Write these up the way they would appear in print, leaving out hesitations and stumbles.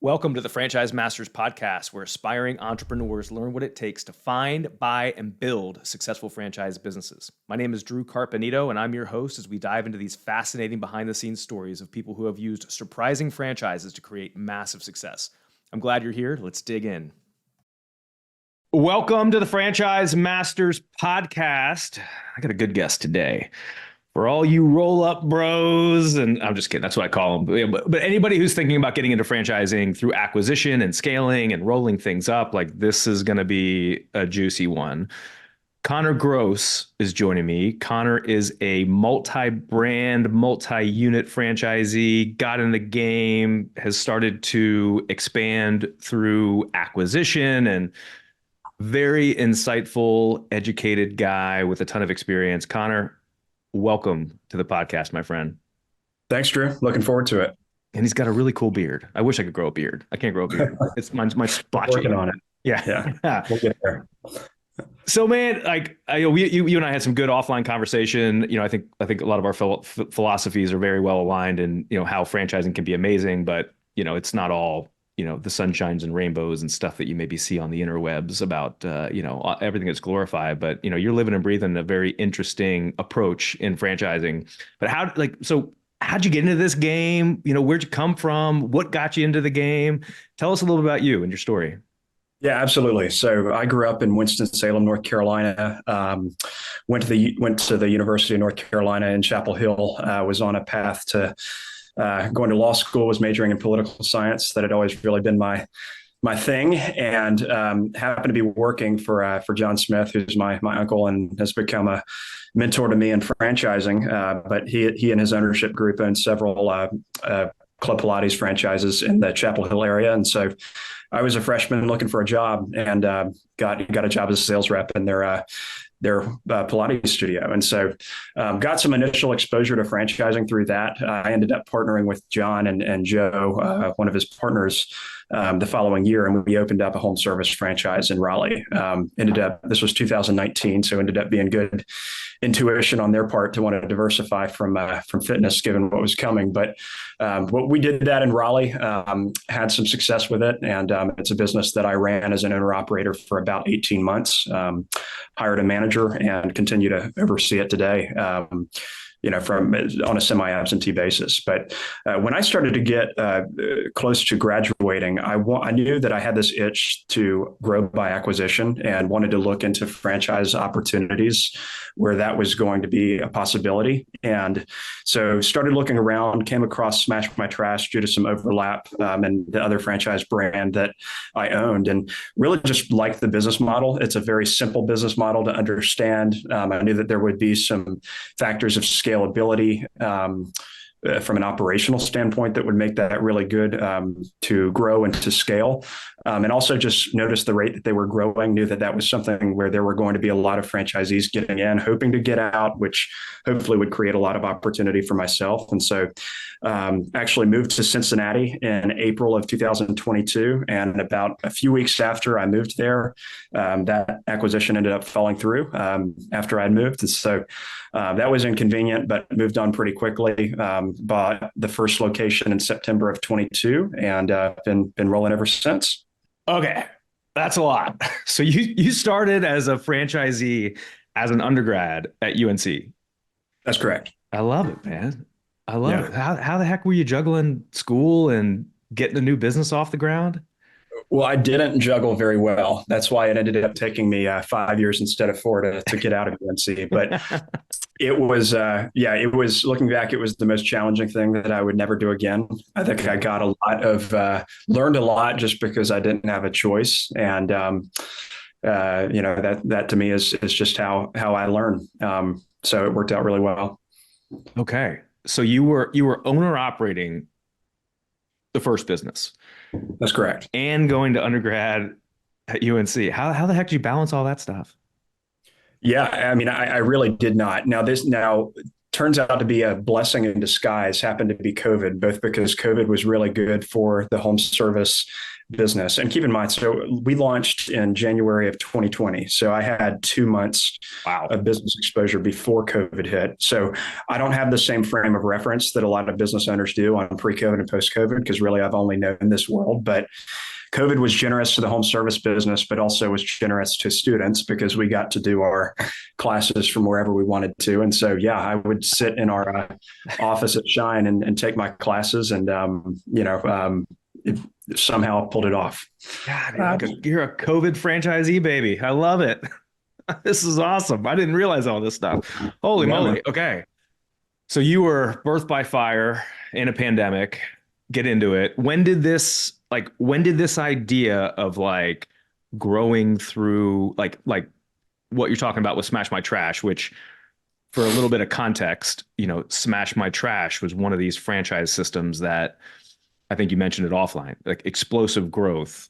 Welcome to the Franchise Masters podcast, where aspiring entrepreneurs learn what it takes to find, buy, and build successful franchise businesses. My name is Drew Carpenito, and I'm your host as we dive into these fascinating behind-the-scenes stories of people who have used surprising franchises to create massive success. I'm glad you're here. Let's dig in. Welcome to the Franchise Masters podcast. I got a good guest today. For all you roll-up bros, and I'm just kidding, that's what I call them. But anybody who's thinking about getting into franchising through acquisition and scaling and rolling things up, like this is going to be a juicy one. Connor Groce is joining me. Connor is a multi-brand, multi-unit franchisee, got in the game, has started to expand through acquisition, and very insightful, educated guy with a ton of experience. Connor, welcome to the podcast, my friend. Thanks, Drew. Looking forward to it. And he's got a really cool beard. I wish I could grow a beard. I can't grow a beard. It's my splotchy. Working on it. Yeah. We'll get there. So, man, like you and I had some good offline conversation. I think a lot of our philosophies are very well aligned, and how franchising can be amazing, but it's not all the sunshines and rainbows and stuff that you maybe see on the interwebs about, everything that's glorified. But, you're living and breathing a very interesting approach in franchising. But how'd you get into this game? Where'd you come from? What got you into the game? Tell us a little bit about you and your story. Yeah, absolutely. So I grew up in Winston-Salem, North Carolina. Went to the University of North Carolina in Chapel Hill. Was on a path to going to law school, was majoring in political science. That had always really been my thing, and happened to be working for John Smith, who's my uncle and has become a mentor to me in franchising. But he and his ownership group own several Club Pilates franchises in the Chapel Hill area, and so I was a freshman looking for a job, and got a job as a sales rep in their Pilates studio. And so got some initial exposure to franchising through that. I ended up partnering with John and Joe, one of his partners, the following year, and we opened up a home service franchise in Raleigh. This was 2019, so ended up being good intuition on their part to want to diversify from fitness, given what was coming. But what we did that in Raleigh, had some success with it, and it's a business that I ran as an owner operator for about 18 months. Hired a manager and continue to oversee it today. From on a semi-absentee basis. But when I started to get close to graduating, I knew that I had this itch to grow by acquisition and wanted to look into franchise opportunities where that was going to be a possibility. And so started looking around, came across Smash My Trash due to some overlap and the other franchise brand that I owned, and really just liked the business model. It's a very simple business model to understand. I knew that there would be some factors of scalability from an operational standpoint that would make that really good to grow and to scale. And also just noticed the rate that they were growing, knew that that was something where there were going to be a lot of franchisees getting in, hoping to get out, which hopefully would create a lot of opportunity for myself. And so actually moved to Cincinnati in April of 2022. And about a few weeks after I moved there, that acquisition ended up falling through after I'd moved. And so that was inconvenient, but moved on pretty quickly. Bought the first location in September of 22, and been rolling ever since. Okay, that's a lot. So you started as a franchisee as an undergrad at UNC. That's correct. I love it, man. I love it. How the heck were you juggling school and getting a new business off the ground? Well, I didn't juggle very well. That's why it ended up taking me 5 years instead of 4 to get out of UNC. But it was, looking back, it was the most challenging thing that I would never do again. I think I got learned a lot just because I didn't have a choice. And, that to me is just how I learn. So it worked out really well. Okay. So you were owner operating the first business. That's correct. And going to undergrad at UNC. How the heck do you balance all that stuff? Yeah, I mean, I really did not. Now turns out to be a blessing in disguise happened to be COVID, both because COVID was really good for the home service business. And keep in mind, so we launched in January of 2020. So I had 2 months Wow. of business exposure before COVID hit. So I don't have the same frame of reference that a lot of business owners do on pre-COVID and post-COVID, because really I've only known this world. But COVID was generous to the home service business, but also was generous to students because we got to do our classes from wherever we wanted to. And so, yeah, I would sit in our office at Shine and take my classes, and it somehow pulled it off. God, you're a COVID franchisee, baby. I love it. This is awesome. I didn't realize all this stuff. Holy moly. Okay. So you were birthed by fire in a pandemic. Get into it. When did this idea of like growing through like what you're talking about with Smash My Trash, which for a little bit of context, Smash My Trash was one of these franchise systems that I think you mentioned it offline, like explosive growth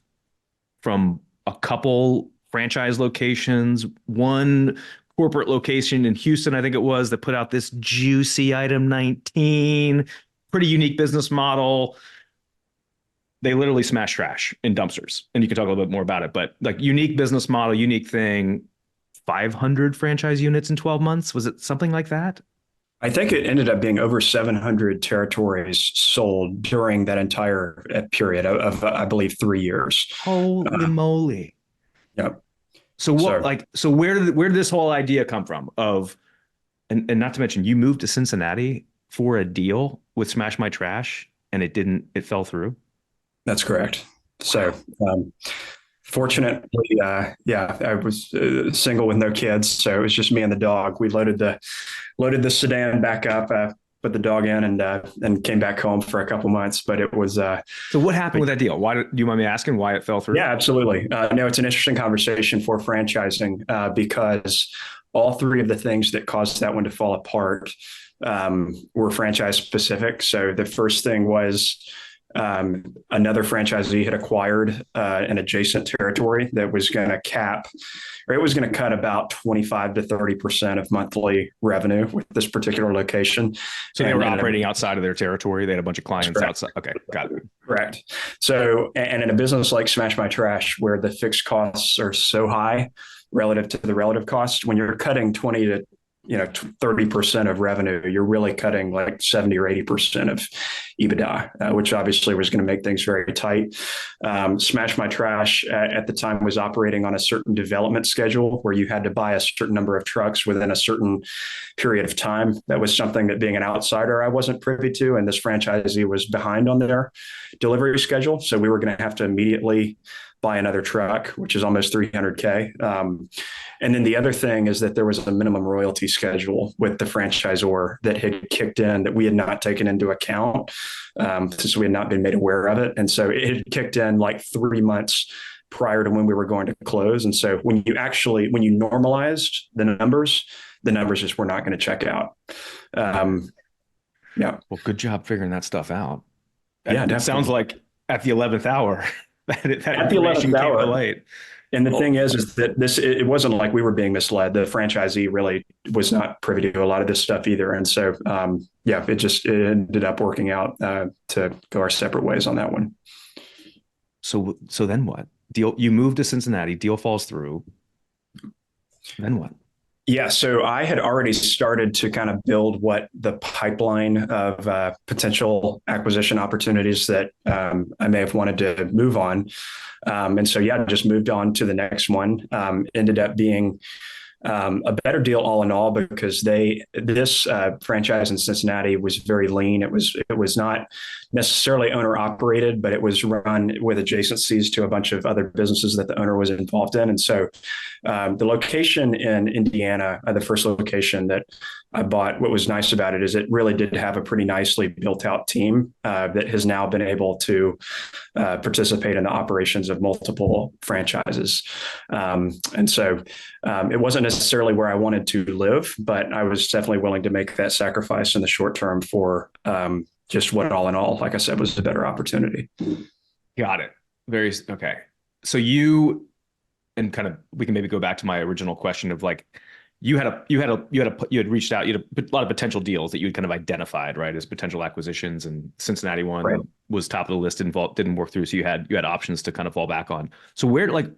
from a couple franchise locations, one corporate location in Houston, I think it was, that put out this juicy item 19, pretty unique business model. They literally smash trash in dumpsters. And you can talk a little bit more about it, but like unique business model, unique thing, 500 franchise units in 12 months. Was it something like that? I think it ended up being over 700 territories sold during that entire period of I believe, 3 years. Holy moly. Yep. So where did this whole idea come from of, and not to mention you moved to Cincinnati for a deal with Smash My Trash and it fell through? That's correct. So, fortunately, I was single with no kids, so it was just me and the dog. We loaded the sedan back up, put the dog in, and came back home for a couple months. But it was. So what happened with that deal? Do you mind me asking why it fell through? Yeah, absolutely. No, it's an interesting conversation for franchising because all three of the things that caused that one to fall apart were franchise specific. So the first thing was. Another franchisee had acquired an adjacent territory that was going to it was going to cut about 25 to 30% of monthly revenue with this particular location. So they were operating outside of their territory. They had a bunch of clients outside. Okay, got it. Correct. So, and in a business like Smash My Trash, where the fixed costs are so high relative to the relative costs, when you're cutting 20 to 30% of revenue, you're really cutting like 70 or 80% of EBITDA, which obviously was going to make things very tight. Smash My Trash at the time was operating on a certain development schedule where you had to buy a certain number of trucks within a certain period of time. That was something that, being an outsider, I wasn't privy to. And this franchisee was behind on their delivery schedule. So we were going to have to immediately buy another truck, which is almost $300K. And then the other thing is that there was a minimum royalty schedule with the franchisor that had kicked in that we had not taken into account since we had not been made aware of it. And so it had kicked in like 3 months prior to when we were going to close. And so when you normalized the numbers just were not going to check out. Yeah. Well, good job figuring that stuff out. Yeah, it sounds like at the 11th hour that at the 11th hour came too late. And the thing is that it wasn't like we were being misled. The franchisee really was not privy to a lot of this stuff either. And so, it ended up working out to go our separate ways on that one. So then what? You moved to Cincinnati, deal falls through. Then what? Yeah, so I had already started to kind of build what the pipeline of potential acquisition opportunities that I may have wanted to move on. And so, I just moved on to the next one. Ended up being a better deal all in all because this franchise in Cincinnati was very lean. It was not necessarily owner operated, but it was run with adjacencies to a bunch of other businesses that the owner was involved in. And so the location in Indiana, the first location that I bought, what was nice about it is it really did have a pretty nicely built out team that has now been able to participate in the operations of multiple franchises. And so it wasn't necessarily where I wanted to live, but I was definitely willing to make that sacrifice in the short term for just what all in all, like I said, was a better opportunity. Got it. Okay. So we can maybe go back to my original question of like, you had reached out, you had a lot of potential deals that you had kind of identified, right, as potential acquisitions, and Cincinnati one Right. was top of the list, involved, didn't work through. So you had options to kind of fall back on. So where, like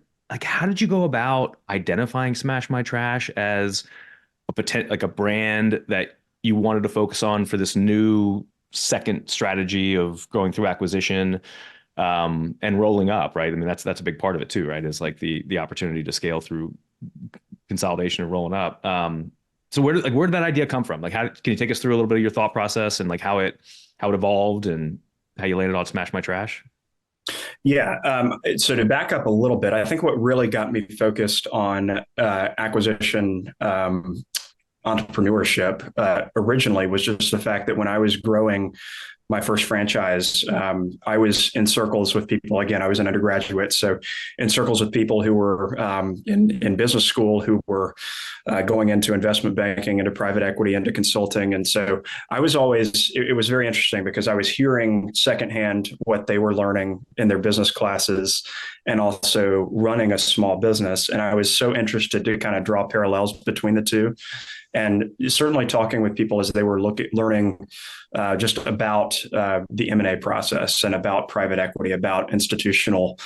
how did you go about identifying Smash My Trash as like a brand that you wanted to focus on for this new second strategy of going through acquisition, and rolling up, right? I mean, that's a big part of it too, right? Is like the opportunity to scale through consolidation and rolling up. So where did that idea come from? Like, how can you take us through a little bit of your thought process and like how it evolved and how you landed on Smash My Trash? Yeah. So to back up a little bit, I think what really got me focused on acquisition entrepreneurship originally was just the fact that when I was growing my first franchise, I was in circles with people. Again, I was an undergraduate, so in circles with people who were in business school, who were going into investment banking, into private equity, into consulting. And so I was always, it was very interesting because I was hearing secondhand what they were learning in their business classes and also running a small business. And I was so interested to kind of draw parallels between the two. And certainly talking with people as they were learning just about the M&A process and about private equity, about institutional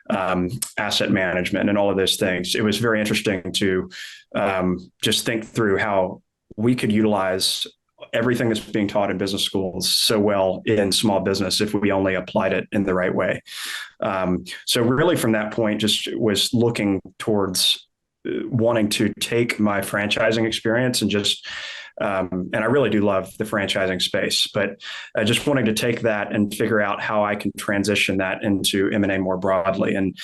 asset management and all of those things. It was very interesting to just think through how we could utilize everything that's being taught in business schools so well in small business if we only applied it in the right way. So really from that point, just was looking towards wanting to take my franchising experience and just and I really do love the franchising space, but just wanting to take that and figure out how I can transition that into M&A more broadly. And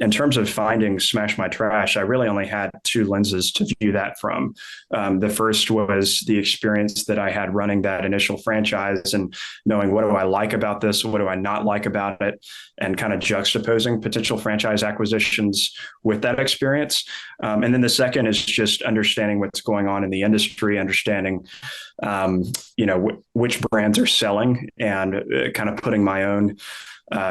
in terms of finding Smash My Trash, I really only had two lenses to view that from. The first was the experience that I had running that initial franchise and knowing what do I like about this, what do I not like about it, and kind of juxtaposing potential franchise acquisitions with that experience. And then the second is just understanding what's going on in the industry, understanding, which brands are selling, and kind of putting my own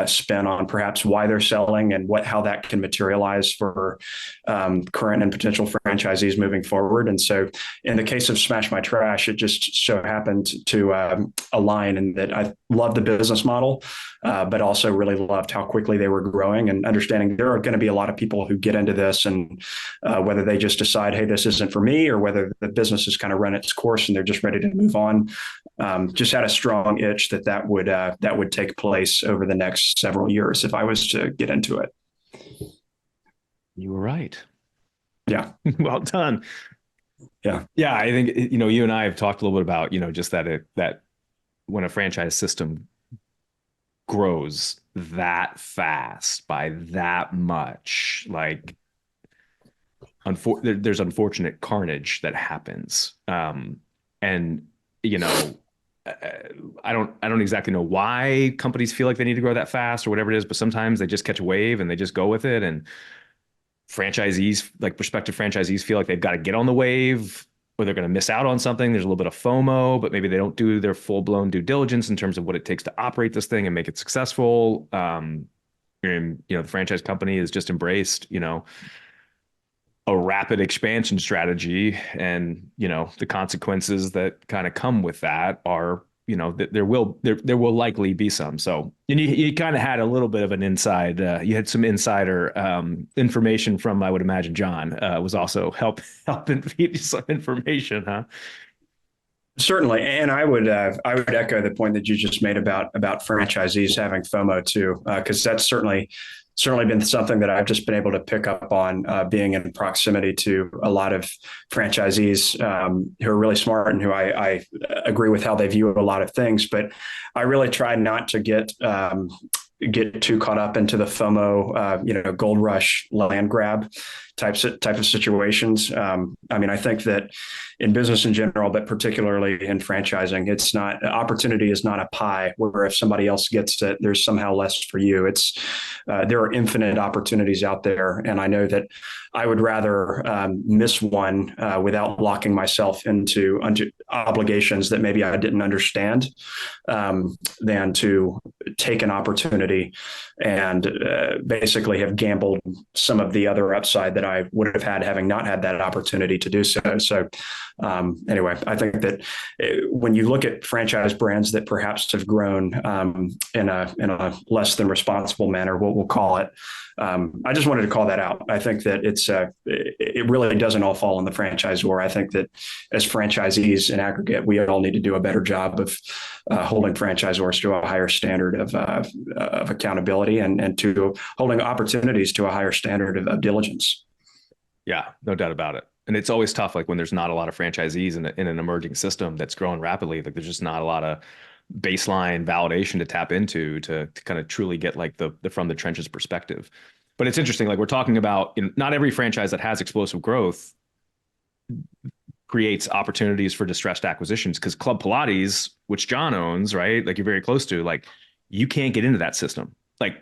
spin on perhaps why they're selling and how that can materialize for current and potential franchisees moving forward. And so in the case of Smash My Trash, it just so happened to align in that I love the business model, but also really loved how quickly they were growing and understanding there are going to be a lot of people who get into this and whether they just decide, hey, this isn't for me, or whether the business has kind of run its course and they're just ready to move on. Just had a strong itch that would take place over the next several years if I was to get into it. You were right. Yeah. Well done. Yeah. Yeah. I think, you and I have talked a little bit about, just that when a franchise system grows that fast by that much, like, there's unfortunate carnage that happens. And, I don't exactly know why companies feel like they need to grow that fast or whatever it is, but sometimes they just catch a wave and they just go with it. And franchisees, like prospective franchisees, feel like they've got to get on the wave or they're going to miss out on something. There's a little bit of FOMO, but maybe they don't do their full blown due diligence in terms of what it takes to operate this thing and make it successful. And the franchise company has just embraced, a rapid expansion strategy, and the consequences that kind of come with that are that there will likely be some. So you kind of had a little bit of an inside, you had some insider information from, I would imagine John was also helping feed you some information, huh? Certainly, and I would echo the point that you just made about franchisees having FOMO too, because that's certainly been something that I've just been able to pick up on, being in proximity to a lot of franchisees who are really smart and who I agree with how they view a lot of things. But I really try not to get too caught up into the FOMO, gold rush land grab type of situations. I think that in business in general, but particularly in franchising, opportunity is not a pie where if somebody else gets it, there's somehow less for you. There are infinite opportunities out there. And I know that I would rather miss one without locking myself into obligations that maybe I didn't understand, than to take an opportunity opportunity and basically have gambled some of the other upside that I would have had having not had that opportunity to do so. So anyway, I think that when you look at franchise brands that perhaps have grown in a less than responsible manner, what we'll call it, I just wanted to call that out. I think that it really doesn't all fall on the franchisor. I think that as franchisees in aggregate, we all need to do a better job of holding franchisors to a higher standard of accountability and to holding opportunities to a higher standard of diligence. Yeah, no doubt about it. And it's always tough, like when there's not a lot of franchisees in an emerging system that's growing rapidly, like there's just not a lot of baseline validation to tap into to kind of truly get like the from the trenches perspective. But it's interesting, like we're talking about, not every franchise that has explosive growth creates opportunities for distressed acquisitions, because Club Pilates, which John owns, right? Like you're very close to, like you can't get into that system. Like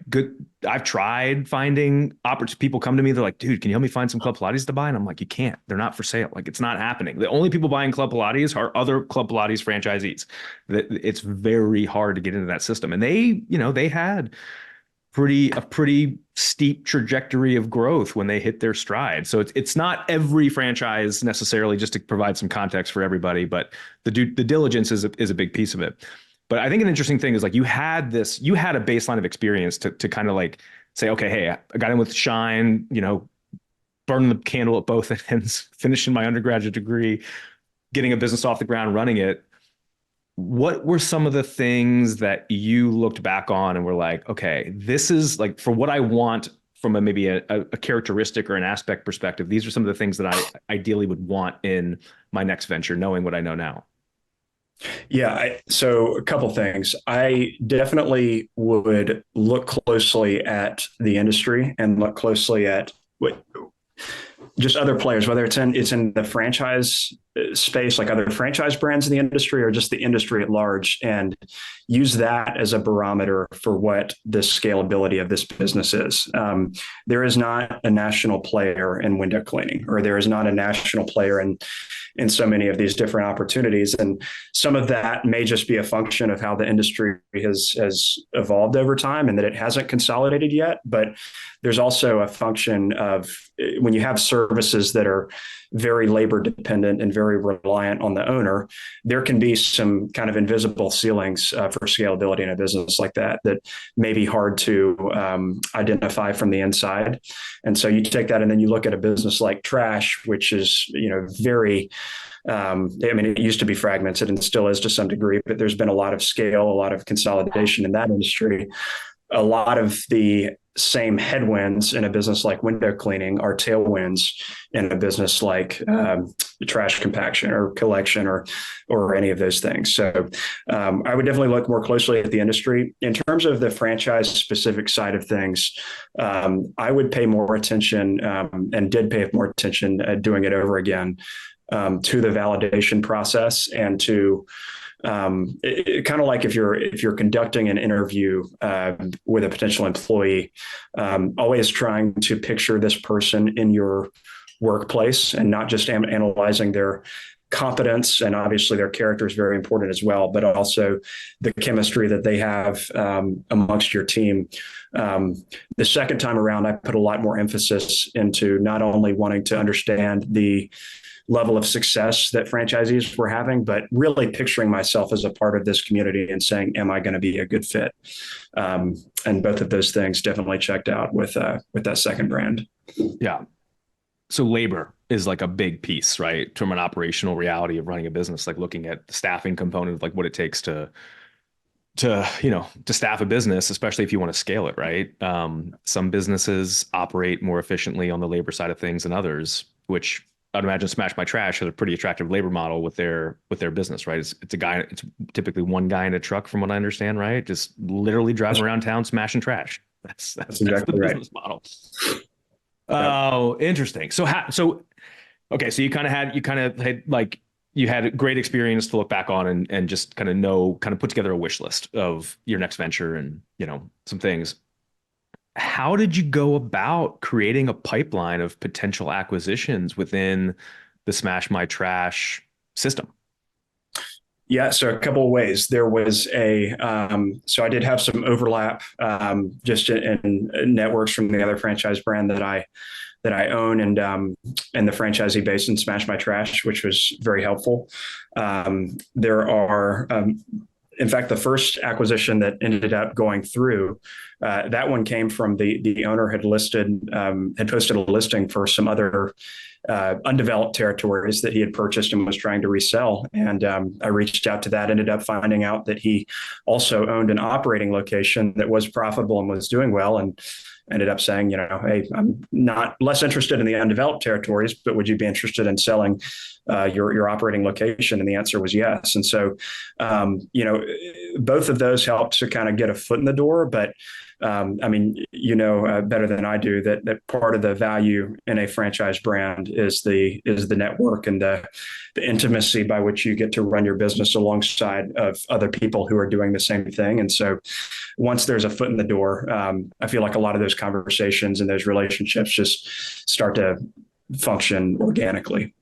I've tried finding people come to me. They're like, dude, can you help me find some Club Pilates to buy? And I'm like, you can't, they're not for sale. Like it's not happening. The only people buying Club Pilates are other Club Pilates franchisees. It's very hard to get into that system. And they had a pretty steep trajectory of growth when they hit their stride. So it's not every franchise necessarily, just to provide some context for everybody, but the diligence is a big piece of it. But I think an interesting thing is like you had a baseline of experience to kind of like say, okay, hey, I got in with Shine, burning the candle at both ends, finishing my undergraduate degree, getting a business off the ground, running it. What were some of the things that you looked back on and were like, okay, this is like for what I want from maybe a characteristic or an aspect perspective, these are some of the things that I ideally would want in my next venture, knowing what I know now? Yeah. So a couple things. I definitely would look closely at the industry and look closely at what just other players, whether it's in the franchise space, like other franchise brands in the industry, or just the industry at large, and use that as a barometer for what the scalability of this business is. There is not a national player in window cleaning, or there is not a national player in so many of these different opportunities. And some of that may just be a function of how the industry has evolved over time and that it hasn't consolidated yet. But there's also a function of when you have services that are very labor dependent and very reliant on the owner, there can be some kind of invisible ceilings for scalability in a business like that may be hard to identify from the inside. And so you take that and then you look at a business like trash, which is, very, it used to be fragmented and still is to some degree, but there's been a lot of scale, a lot of consolidation in that industry. A lot of the same headwinds in a business like window cleaning are tailwinds in a business like trash compaction or collection or any of those things. So I would definitely look more closely at the industry. In terms of the franchise specific side of things, I would pay more attention and did pay more attention at doing it over again to the validation process and to kind of like if you're conducting an interview with a potential employee, always trying to picture this person in your workplace and not just analyzing their competence, and obviously their character is very important as well, but also the chemistry that they have amongst your team. The second time around, I put a lot more emphasis into not only wanting to understand the level of success that franchisees were having, but really picturing myself as a part of this community and saying, am I going to be a good fit? And both of those things definitely checked out with that second brand. Yeah. So labor is like a big piece, right? From an operational reality of running a business, like looking at the staffing component of like what it takes to staff a business, especially if you want to scale it, right? Some businesses operate more efficiently on the labor side of things than others, which I'd imagine Smash My Trash has a pretty attractive labor model with their business, right? It's typically one guy in a truck, from what I understand, right? Just literally driving around town smashing trash. That's exactly the right. business model. Oh, interesting. So okay, so you had great experience to look back on and just kind of put together a wish list of your next venture and some things. How did you go about creating a pipeline of potential acquisitions within the Smash My Trash system? Yeah, so a couple of ways. There was so I did have some overlap just in networks from the other franchise brand that I own, and the franchisee base in Smash My Trash, which was very helpful. There are in fact, the first acquisition that ended up going through, that one came from the owner had posted a listing for some other undeveloped territories that he had purchased and was trying to resell. And I reached out to that, ended up finding out that he also owned an operating location that was profitable and was doing well, and ended up saying, hey, I'm not less interested in the undeveloped territories, but would you be interested in selling your operating location? And the answer was yes. And so, both of those helped to kind of get a foot in the door. But I mean, better than I do that part of the value in a franchise brand is the network and the intimacy by which you get to run your business alongside of other people who are doing the same thing. And so once there's a foot in the door, I feel like a lot of those conversations and those relationships just start to function organically.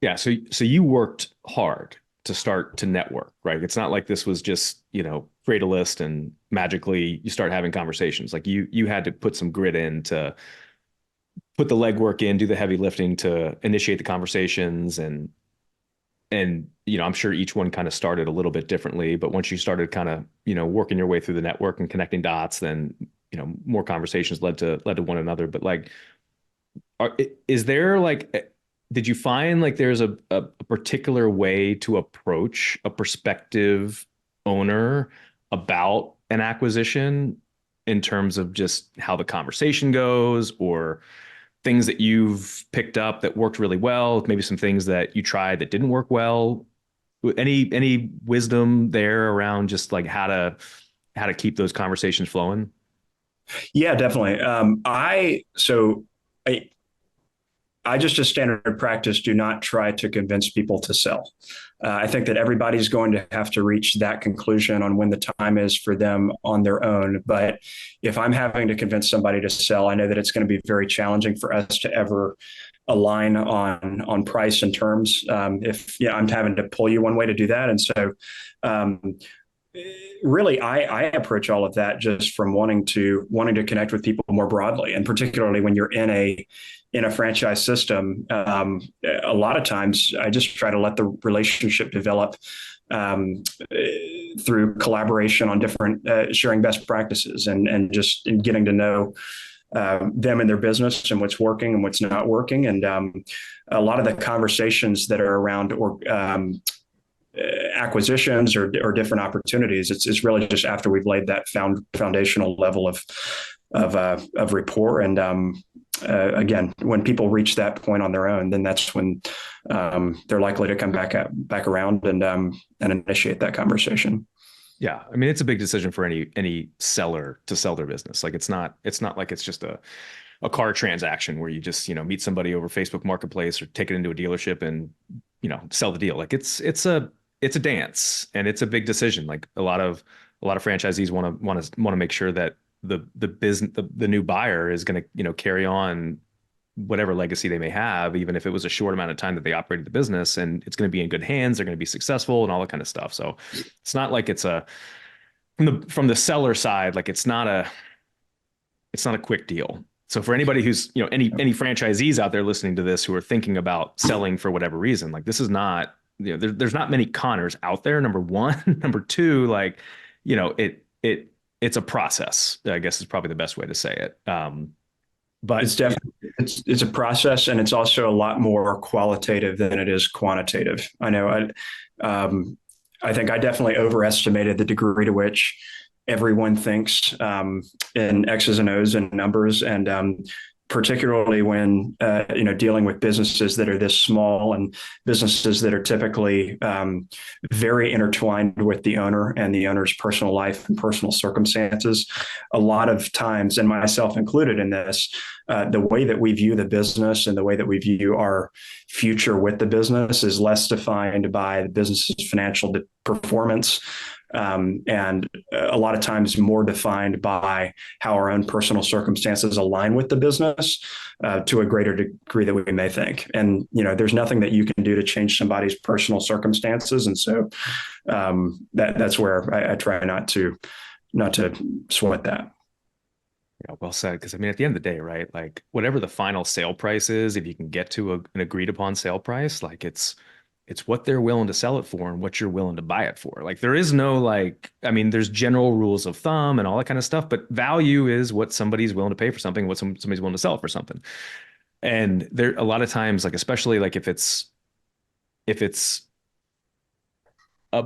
Yeah. So you worked hard to start to network, right? It's not like this was just, create a list and magically you start having conversations. Like you had to put some grit in to put the legwork in, do the heavy lifting to initiate the conversations. And I'm sure each one kind of started a little bit differently, but once you started kind of, working your way through the network and connecting dots, then, more conversations led to one another. But like, is there like, did you find like there's a particular way to approach a prospective owner about an acquisition in terms of just how the conversation goes, or things that you've picked up that worked really well, maybe some things that you tried that didn't work well? Any wisdom there around just like how to keep those conversations flowing? Yeah, definitely. I just, as standard practice, do not try to convince people to sell. I think that everybody's going to have to reach that conclusion on when the time is for them on their own. But if I'm having to convince somebody to sell, I know that it's going to be very challenging for us to ever align on price and terms. If I'm having to pull you one way to do that, and so really, I approach all of that just from wanting to connect with people more broadly, and particularly when you're in a franchise system. A lot of times, I just try to let the relationship develop through collaboration on different sharing best practices and just in getting to know them and their business and what's working and what's not working. And a lot of the conversations that are around acquisitions or different opportunities, it's really just after we've laid that foundational level of rapport. And again, when people reach that point on their own, then that's when they're likely to come back around and initiate that conversation. Yeah, I mean, it's a big decision for any seller to sell their business. Like it's not like it's just a car transaction where you just meet somebody over Facebook Marketplace or take it into a dealership and sell the deal. Like it's a dance, and it's a big decision. Like a lot of franchisees want to make sure that the business, the new buyer is going to carry on whatever legacy they may have, even if it was a short amount of time that they operated the business, and it's going to be in good hands. They're going to be successful and all that kind of stuff. So it's not like it's from the seller side, like it's not a quick deal. So for anybody who's, any franchisees out there listening to this who are thinking about selling for whatever reason, like this is not, there's not many Connors out there. Number one. Number two, like, it's a process, I guess is probably the best way to say it. But it's definitely, it's a process, and it's also a lot more qualitative than it is quantitative. I know I think I definitely overestimated the degree to which everyone thinks in X's and O's and numbers, and particularly when dealing with businesses that are this small and businesses that are typically very intertwined with the owner and the owner's personal life and personal circumstances. A lot of times, and myself included in this, the way that we view the business and the way that we view our future with the business is less defined by the business's financial performance, and a lot of times more defined by how our own personal circumstances align with the business to a greater degree than we may think. And there's nothing that you can do to change somebody's personal circumstances, and so that's where I try not to sweat that. Yeah, well said. Because I mean, at the end of the day, right? Like whatever the final sale price is, if you can get to an agreed upon sale price, like it's what they're willing to sell it for and what you're willing to buy it for. Like there is no like, I mean, there's general rules of thumb and all that kind of stuff, but value is what somebody's willing to pay for something, what somebody's willing to sell it for something. And there a lot of times, like especially like if it's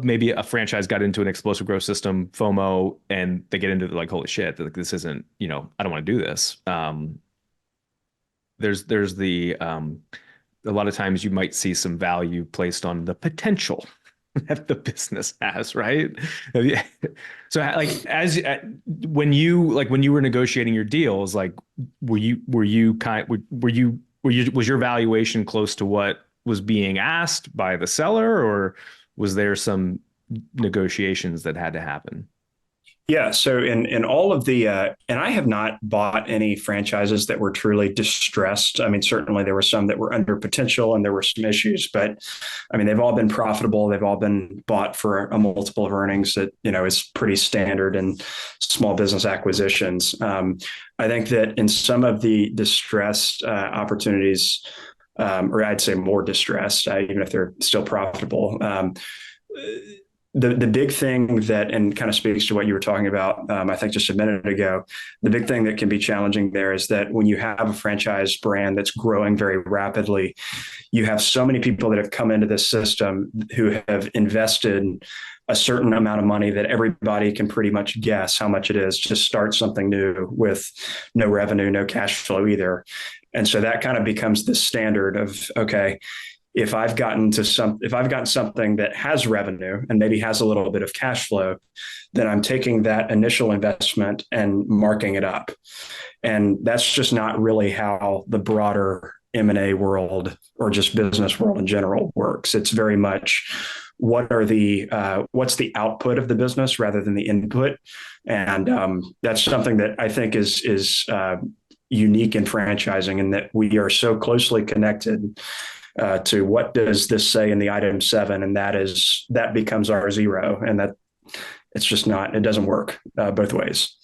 maybe a franchise got into an explosive growth system, FOMO, and they get into like, holy shit, like this isn't, I don't want to do this. There's the a lot of times you might see some value placed on the potential that the business has, right? So like when you were negotiating your deals, like was your valuation close to what was being asked by the seller, or was there some negotiations that had to happen? Yeah. So in all of the, and I have not bought any franchises that were truly distressed. I mean, certainly there were some that were under potential and there were some issues, but I mean, they've all been profitable. They've all been bought for a multiple of earnings that, is pretty standard in small business acquisitions. I think that in some of the distressed opportunities, or I'd say more distressed, even if they're still profitable, the big thing that, and kind of speaks to what you were talking about, I think just a minute ago, the big thing that can be challenging there is that when you have a franchise brand that's growing very rapidly, you have so many people that have come into this system who have invested a certain amount of money that everybody can pretty much guess how much it is to start something new with no revenue, no cash flow either. And so that kind of becomes the standard of, okay, if I've gotten something that has revenue and maybe has a little bit of cash flow, then I'm taking that initial investment and marking it up. And that's just not really how the broader M&A world or just business world in general works. It's very much what's the output of the business rather than the input. And that's something that I think is unique in franchising, in that we are so closely connected to what does this say in the item 7, and that becomes our 0, and that it doesn't work both ways.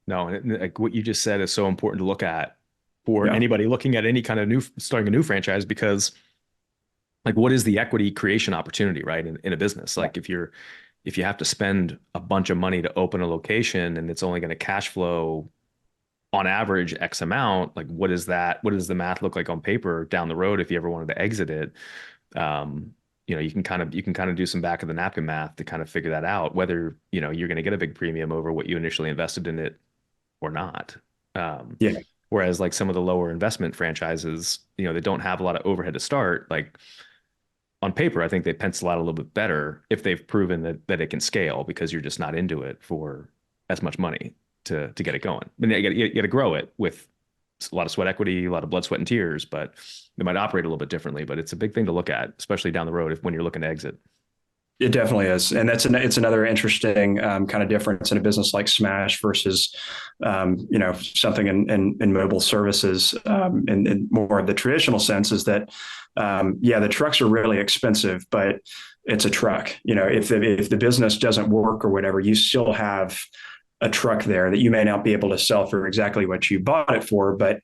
No, like what you just said is so important to look at for anybody looking at any kind of starting a new franchise, because like what is the equity creation opportunity, right? In a business, like if you have to spend a bunch of money to open a location and it's only going to cash flow on average X amount, like what is that? What does the math look like on paper down the road if you ever wanted to exit it? You can kind of do some back of the napkin math to kind of figure that out, whether, you're going to get a big premium over what you initially invested in it or not. Yeah. Whereas like some of the lower investment franchises, they don't have a lot of overhead to start. Like on paper, I think they pencil out a little bit better if they've proven that it can scale, because you're just not into it for as much money to get it going. And you got to grow it with a lot of sweat equity, a lot of blood, sweat, and tears, but they might operate a little bit differently. But it's a big thing to look at, especially down the road when you're looking to exit. It definitely is. And it's another interesting kind of difference in a business like Smash versus, something in mobile services, in more of the traditional sense, is that, the trucks are really expensive, but it's a truck. If the business doesn't work or whatever, you still have a truck there that you may not be able to sell for exactly what you bought it for, but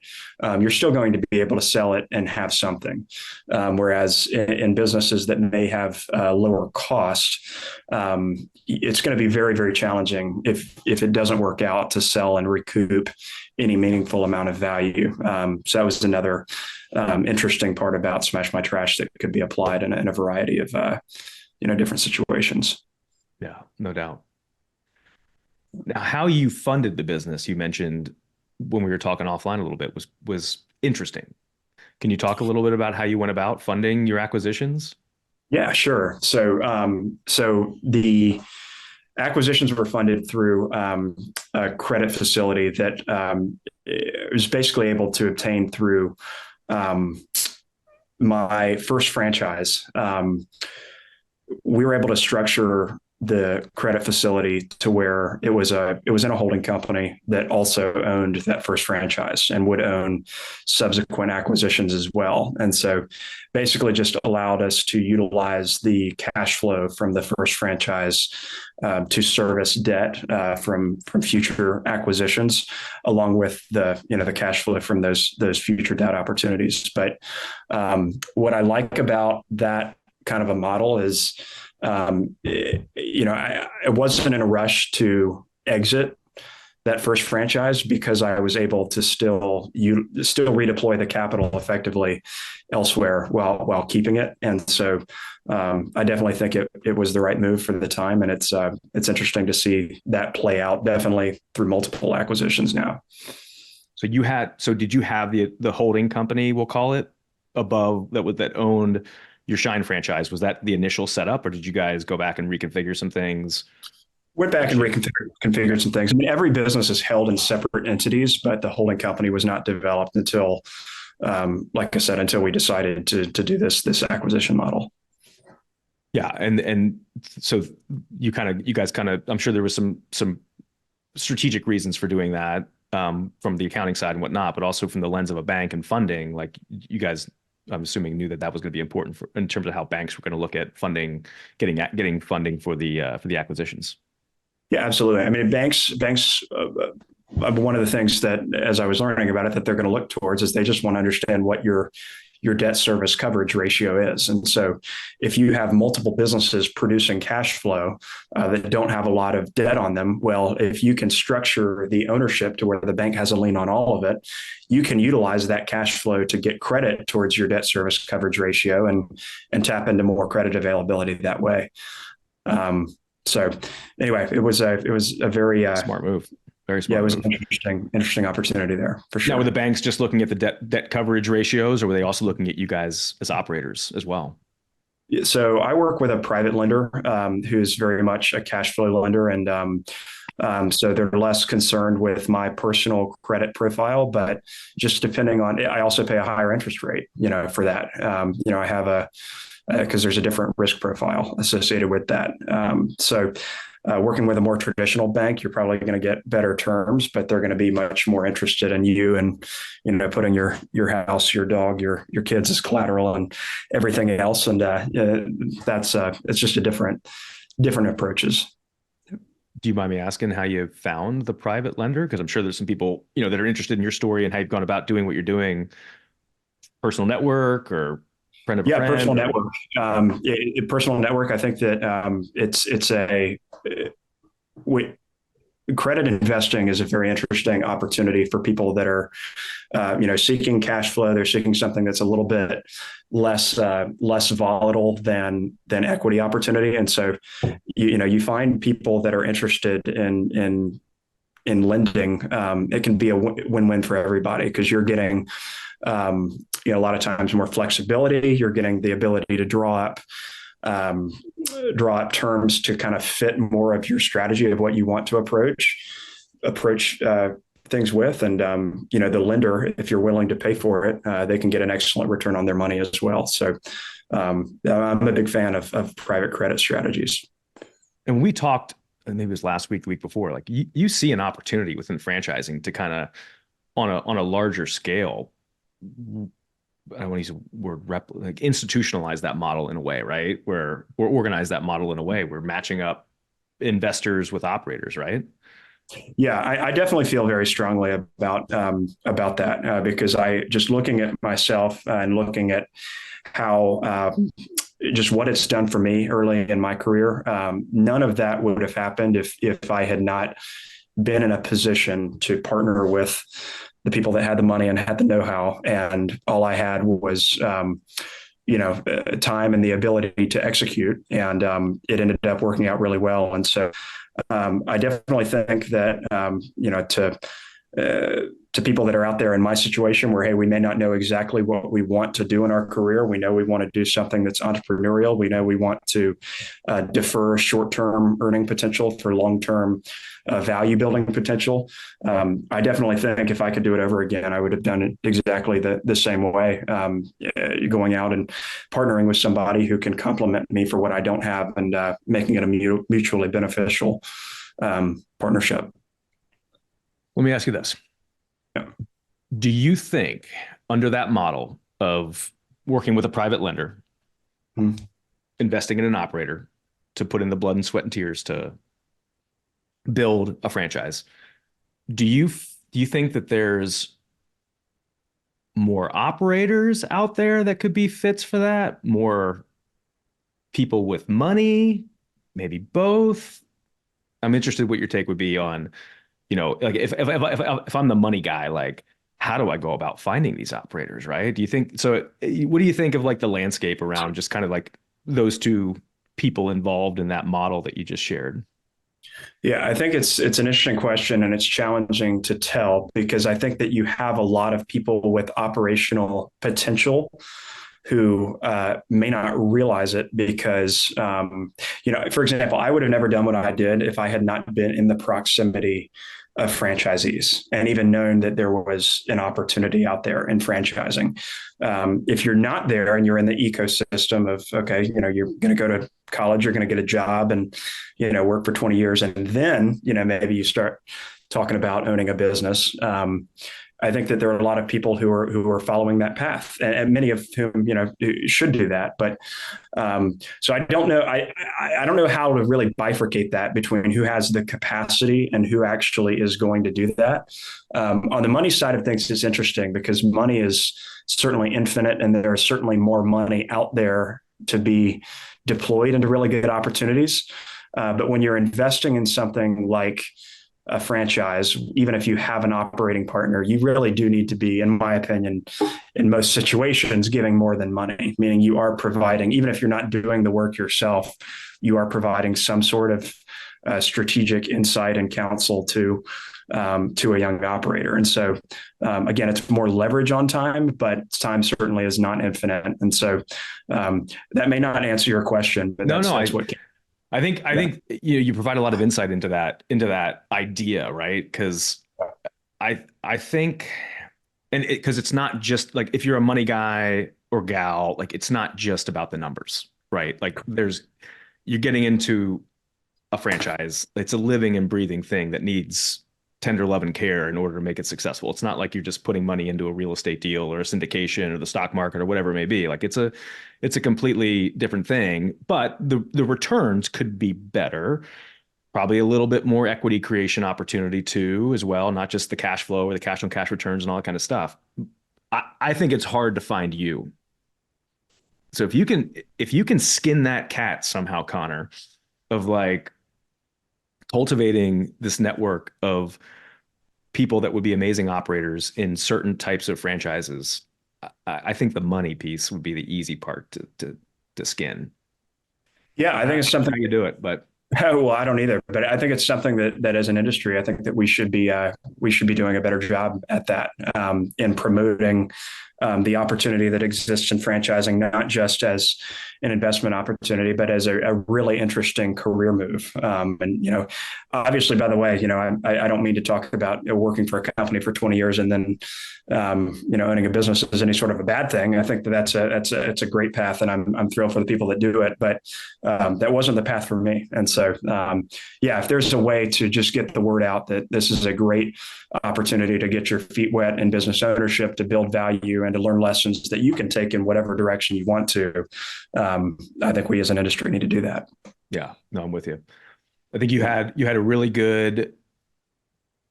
you're still going to be able to sell it and have something. Whereas in businesses that may have lower cost, it's going to be very, very challenging if it doesn't work out to sell and recoup any meaningful amount of value. So that was another interesting part about Smash My Trash that could be applied in a variety of different situations. Yeah, no doubt. Now, how you funded the business, you mentioned when we were talking offline a little bit, was interesting. Can you talk a little bit about how you went about funding your acquisitions? Yeah, sure. So the acquisitions were funded through a credit facility that was basically able to obtain through my first franchise, we were able to structure the credit facility to where it was in a holding company that also owned that first franchise and would own subsequent acquisitions as well. And so basically just allowed us to utilize the cash flow from the first franchise to service debt from future acquisitions, along with the cash flow from those future debt opportunities. But what I like about that kind of a model is, I wasn't in a rush to exit that first franchise because I was able to still redeploy the capital effectively elsewhere while keeping it. And so I definitely think it was the right move for the time. And it's interesting to see that play out definitely through multiple acquisitions now. So did you have the holding company, we'll call it, above that owned your Shine franchise? Was that the initial setup, or did you guys go back and reconfigure some things? Went back and reconfigured some things. I mean, every business is held in separate entities, but the holding company was not developed until, like I said, until we decided to do this acquisition model. Yeah, and so you guys, I'm sure there was some strategic reasons for doing that, from the accounting side and whatnot, but also from the lens of a bank and funding. Like, you guys, I'm assuming, knew that was going to be important in terms of how banks were going to look at funding, getting funding for the acquisitions. Yeah, absolutely. I mean, banks. One of the things that, as I was learning about it, that they're going to look towards is they just want to understand what your debt service coverage ratio is. And so if you have multiple businesses producing cash flow that don't have a lot of debt on them, well, if you can structure the ownership to where the bank has a lien on all of it, you can utilize that cash flow to get credit towards your debt service coverage ratio and tap into more credit availability that way. So anyway, it was a very smart move. Very smart. Yeah, it was an interesting opportunity there for sure. Now, were the banks just looking at the debt coverage ratios, or were they also looking at you guys as operators as well? So I work with a private lender who's very much a cash flow lender, and so they're less concerned with my personal credit profile, but just depending on, I also pay a higher interest rate, for that. I have because there's a different risk profile associated with that. So working with a more traditional bank, you're probably going to get better terms, but they're going to be much more interested in you and, putting your house, your dog, your kids as collateral and everything else. And it's just a different approaches. Do you mind me asking how you found the private lender? Because I'm sure there's some people, that are interested in your story and how you've gone about doing what you're doing. Personal network or friend of a friend? Personal network. Personal network. I think that credit investing is a very interesting opportunity for people that are, seeking cash flow. They're seeking something that's a little bit less volatile than equity opportunity. And so, you find people that are interested in lending. It can be a win-win for everybody because you're getting, a lot of times more flexibility. You're getting the ability to draw up terms to kind of fit more of your strategy of what you want to approach things with. And, the lender, if you're willing to pay for it, they can get an excellent return on their money as well. So I'm a big fan of private credit strategies. And we talked, maybe it was last week, the week before, like you see an opportunity within franchising to kind of on a larger scale, I don't want to use the word institutionalize that model in a way, right? Or organize that model in a way where matching up investors with operators, right? Yeah, I definitely feel very strongly about that because I just looking at myself and looking at how just what it's done for me early in my career. None of that would have happened if I had not been in a position to partner with the people that had the money and had the know-how, and all I had was, time and the ability to execute, and it ended up working out really well. And so, I definitely think that, to people that are out there in my situation where, hey, we may not know exactly what we want to do in our career. We know we want to do something that's entrepreneurial. We know we want to defer short-term earning potential for long-term value building potential. I definitely think if I could do it over again, I would have done it exactly the same way, going out and partnering with somebody who can complement me for what I don't have, and making it a mutually beneficial partnership. Let me ask you this. Yeah. Do you think under that model of working with a private lender, investing in an operator to put in the blood and sweat and tears to build a franchise, do you think that there's more operators out there that could be fits for that? More people with money? Maybe both? I'm interested what your take would be on, like if I'm the money guy, like how do I go about finding these operators, right? Do you think so? What do you think of like the landscape around just kind of like those two people involved in that model that you just shared? Yeah, I think it's an interesting question, and it's challenging to tell because I think that you have a lot of people with operational potential who may not realize it because, for example, I would have never done what I did if I had not been in the proximity of franchisees and even known that there was an opportunity out there in franchising. If you're not there and you're in the ecosystem of, okay, you're going to go to college, you're going to get a job and, work for 20 years. And then, maybe you start talking about owning a business. I think that there are a lot of people who are following that path, and many of whom should do that. But so I don't know. I don't know how to really bifurcate that between who has the capacity and who actually is going to do that. On the money side of things, it's interesting because money is certainly infinite, and there is certainly more money out there to be deployed into really good opportunities. But when you're investing in something like a franchise, even if you have an operating partner, you really do need to be, in my opinion, in most situations, giving more than money, meaning you are providing, even if you're not doing the work yourself, you are providing some sort of strategic insight and counsel to a young operator. And so, again, it's more leverage on time, but time certainly is not infinite. And so that may not answer your question, but that's what. I think you provide a lot of insight into that idea, right? Because I think, and because it's not just like if you're a money guy or gal, like it's not just about the numbers, right? Like you're getting into a franchise. It's a living and breathing thing that needs tender love and care in order to make it successful. It's not like you're just putting money into a real estate deal or a syndication or the stock market or whatever it may be. Like it's a completely different thing, but the returns could be better. Probably a little bit more equity creation opportunity too, as well, not just the cash flow or the cash on cash returns and all that kind of stuff. I think it's hard to find you. So if you can skin that cat somehow, Connor, of like cultivating this network of people that would be amazing operators in certain types of franchises, I think the money piece would be the easy part to skin. Yeah, I think it's something how you do it, but well, I don't either, but I think it's something that as an industry, I think that we should be doing a better job at that, in promoting the opportunity that exists in franchising, not just as an investment opportunity, but as a really interesting career move. And obviously, by the way, I don't mean to talk about working for a company for 20 years and then owning a business is any sort of a bad thing. I think that's a great path, and I'm thrilled for the people that do it. But that wasn't the path for me, and so if there's a way to just get the word out that this is a great opportunity to get your feet wet in business ownership, to build value, and to learn lessons that you can take in whatever direction you want to. I think we as an industry need to do that. Yeah, no, I'm with you. I think you had a really good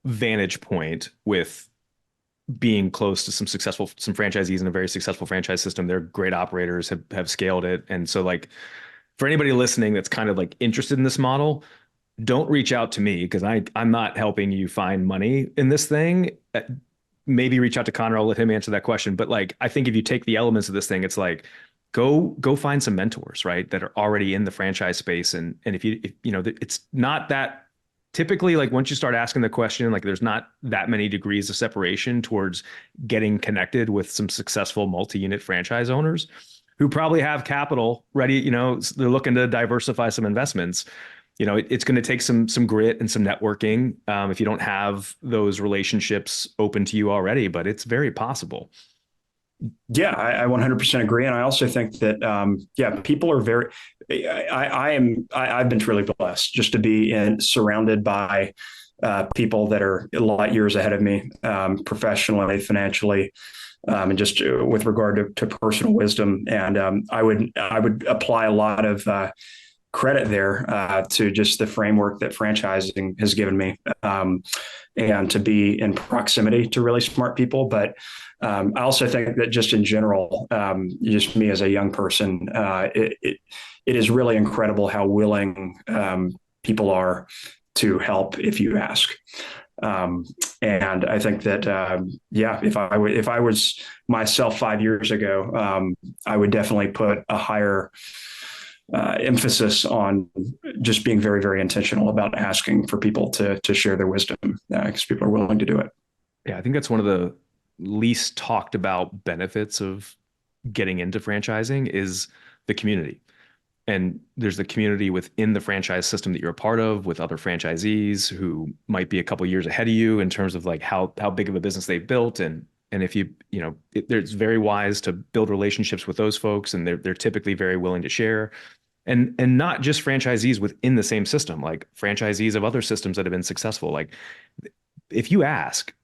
vantage point with being close to some franchisees in a very successful franchise system. They're great operators, have scaled it. And so like for anybody listening that's kind of like interested in this model, don't reach out to me because I'm not helping you find money in this thing. Maybe reach out to Connor. I'll let him answer that question. But like, I think if you take the elements of this thing, it's like, go find some mentors, right? That are already in the franchise space. And if it's not that typically, like once you start asking the question, like there's not that many degrees of separation towards getting connected with some successful multi-unit franchise owners who probably have capital ready. They're looking to diversify some investments. It's going to take some grit and some networking if you don't have those relationships open to you already, but it's very possible. Yeah, I 100% agree, and I also think that yeah, people are very. I've been truly blessed just to be surrounded by people that are light years ahead of me, professionally, financially, and just with regard to personal wisdom. And I would apply a lot of credit there to just the framework that franchising has given me, and to be in proximity to really smart people. But I also think that just in general, just me as a young person, it is really incredible how willing people are to help if you ask. And I think that yeah, if I was myself 5 years ago, I would definitely put a higher emphasis on just being very, very intentional about asking for people to share their wisdom, because people are willing to do it. Yeah, I think that's one of the least talked about benefits of getting into franchising is the community. And there's the community within the franchise system that you're a part of with other franchisees who might be a couple of years ahead of you in terms of like how big of a business they've built. And if it's very wise to build relationships with those folks, and they're typically very willing to share. And not just franchisees within the same system, like franchisees of other systems that have been successful. Like if you ask,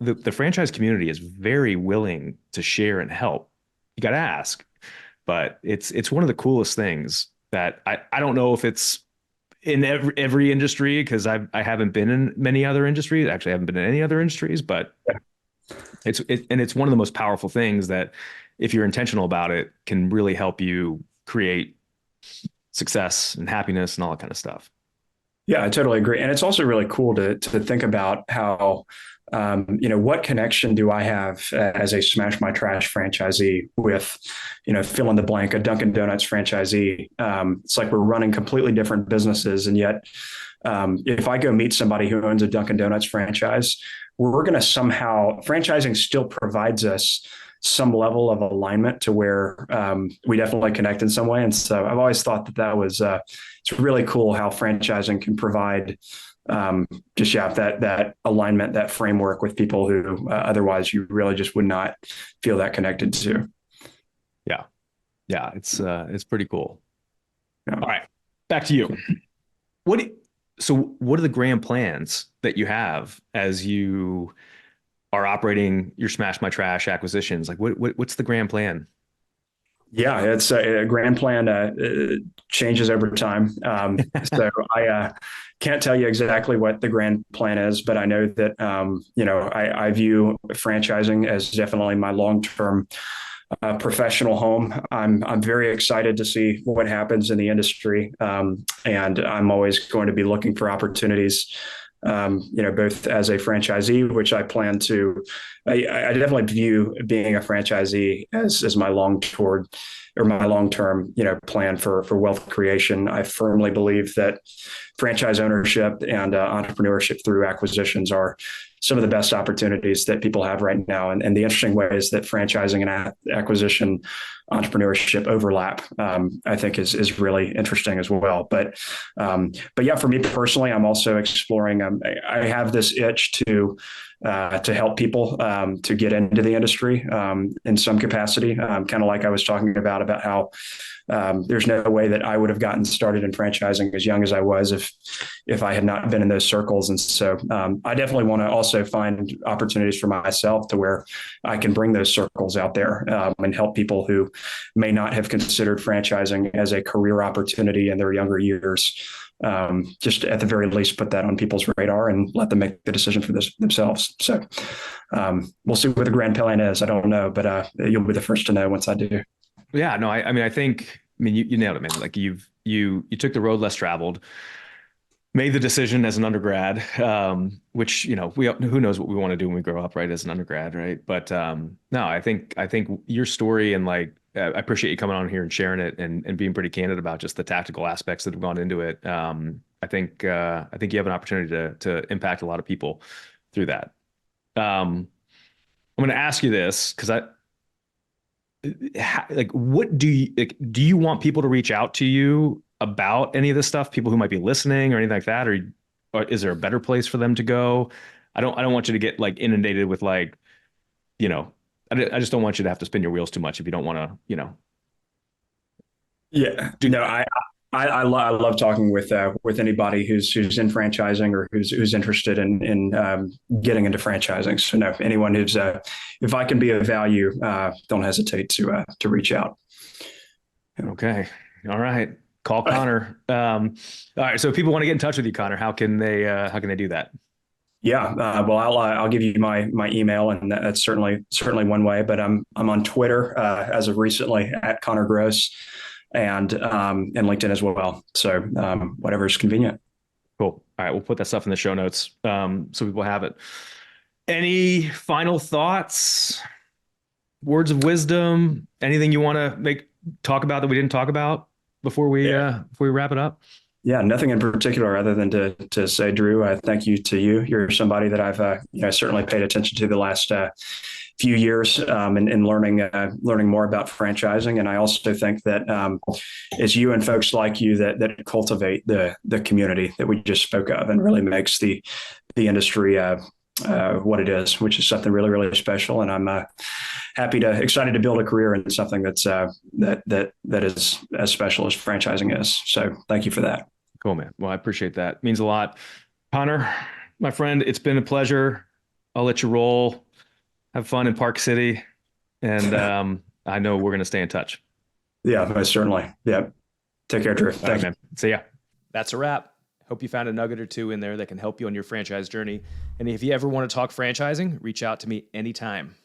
the franchise community is very willing to share and help. You got to ask, but it's one of the coolest things that I don't know if it's in every industry, because I haven't been in many other industries. Actually, I haven't been in any other industries, but it's one of the most powerful things that if you're intentional about it can really help you create success and happiness and all that kind of stuff. Yeah, I totally agree. And it's also really cool to think about how, what connection do I have as a Smash My Trash franchisee with, fill in the blank, a Dunkin' Donuts franchisee. It's like we're running completely different businesses. And yet, if I go meet somebody who owns a Dunkin' Donuts franchise, we're going to somehow, franchising still provides us some level of alignment to where we definitely connect in some way. And so I've always thought that was, it's really cool how franchising can provide that alignment, that framework with people who otherwise you really just would not feel that connected to. Yeah. Yeah. It's pretty cool. Yeah. All right. Back to you. So what are the grand plans that you have as you are operating your Smash My Trash acquisitions? Like what's the grand plan? Yeah, it's a grand plan changes over time. So I can't tell you exactly what the grand plan is, but I know that, I view franchising as definitely my long-term professional home. I'm very excited to see what happens in the industry. And I'm always going to be looking for opportunities, both as a franchisee, which I plan to, I definitely view being a franchisee as my long-term, plan for wealth creation. I firmly believe that franchise ownership and entrepreneurship through acquisitions are some of the best opportunities that people have right now. And the interesting ways that franchising and acquisition entrepreneurship overlap, I think is really interesting as well. But yeah, for me personally, I'm also exploring. I have this itch to help people to get into the industry in some capacity. Kind of like I was talking about how there's no way that I would have gotten started in franchising as young as I was if I had not been in those circles. And so I definitely want to also find opportunities for myself to where I can bring those circles out there and help people who may not have considered franchising as a career opportunity in their younger years. Just at the very least, put that on people's radar and let them make the decision for themselves. So we'll see what the grand plan is. I don't know, but you'll be the first to know once I do. Yeah, no, I mean, you nailed it, man. Like you took the road less traveled. made the decision as an undergrad, which, who knows what we want to do when we grow up, right? As an undergrad, right? But no, I think your story and like, I appreciate you coming on here and sharing it and being pretty candid about just the tactical aspects that have gone into it. I think you have an opportunity to impact a lot of people through that. I'm going to ask you this because like, what do you want people to reach out to you about any of this stuff? People who might be listening or anything like that, or is there a better place for them to go? I don't want you to get like inundated with like, you know, I just don't want you to have to spin your wheels too much if you don't want to, Yeah, do. no, I love talking with anybody who's in franchising or who's interested in getting into franchising. So no, anyone who's if I can be of value, don't hesitate to reach out. Okay. All right. Call Connor. All right. So if people want to get in touch with you, Connor, how can they do that? Yeah, well, I'll give you my email, and that's certainly one way. But I'm on Twitter as of recently at Connor Groce, and LinkedIn as well. So whatever's convenient. Cool. All right. We'll put that stuff in the show notes so people have it. Any final thoughts, words of wisdom, anything you want to talk about that we didn't talk about before we wrap it up? Yeah, nothing in particular other than to say, Drew, thank you to you. You're somebody that I've certainly paid attention to the last few years in learning more about franchising. And I also think that it's you and folks like you that cultivate the community that we just spoke of and really makes the industry what it is, which is something really, really special. And I'm excited to build a career in something that's that is as special as franchising is. So thank you for that. Cool, man. Well, I appreciate that. It means a lot. Connor, my friend, it's been a pleasure. I'll let you roll. Have fun in Park City. And I know we're going to stay in touch. Yeah, most certainly. Yeah. Take care, Drew. Thanks, man. See ya. That's a wrap. Hope you found a nugget or two in there that can help you on your franchise journey. And if you ever want to talk franchising, reach out to me anytime.